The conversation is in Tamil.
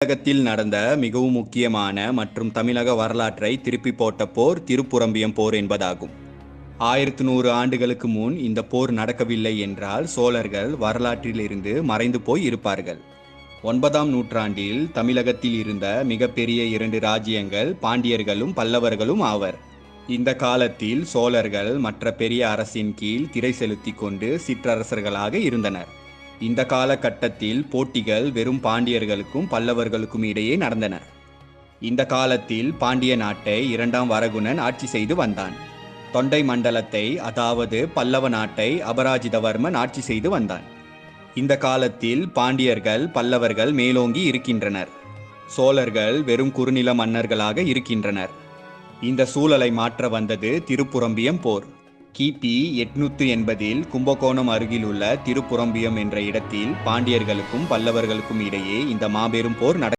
தமிழகத்தில் நடந்த மிகவும் முக்கியமான மற்றும் தமிழக வரலாற்றை திருப்பி போட்ட போர் திருப்புரம்பியம் போர் என்பதாகும். 1100 ஆண்டுகளுக்கு முன் இந்த போர் நடக்கவில்லை என்றால் சோழர்கள் வரலாற்றிலிருந்து மறைந்து போய் இருப்பார்கள். 9ஆம் நூற்றாண்டில் தமிழகத்தில் இருந்த மிகப்பெரிய 2 ராஜ்யங்கள் பாண்டியர்களும் பல்லவர்களும் ஆவர். இந்த காலத்தில் சோழர்கள் மற்ற பெரிய அரசின் கீழ் திரை செலுத்தி கொண்டு சிற்றரசர்களாக இருந்தனர். இந்த காலகட்டத்தில் போட்டிகள் வெறும் பாண்டியர்களுக்கும் பல்லவர்களுக்கும் இடையே நடந்தன. இந்த காலத்தில் பாண்டிய நாட்டை 2ஆம் வரகுணன் ஆட்சி செய்து வந்தான். தொண்டை மண்டலத்தை அதாவது பல்லவ நாட்டை அபராஜிதவர்மன் ஆட்சி செய்து வந்தான். இந்த காலத்தில் பாண்டியர்கள் பல்லவர்கள் மேலோங்கி இருக்கின்றனர். சோழர்கள் வெறும் குறுநில மன்னர்களாக இருக்கின்றனர். இந்த சூழலை மாற்ற வந்தது திருப்புரம்பியம் போர். கிபி 880இல் கும்பகோணம் அருகிலுள்ள திருப்புரம்பியம் என்ற இடத்தில் பாண்டியர்களுக்கும் பல்லவர்களுக்கும் இடையே இந்த மாபெரும் போர்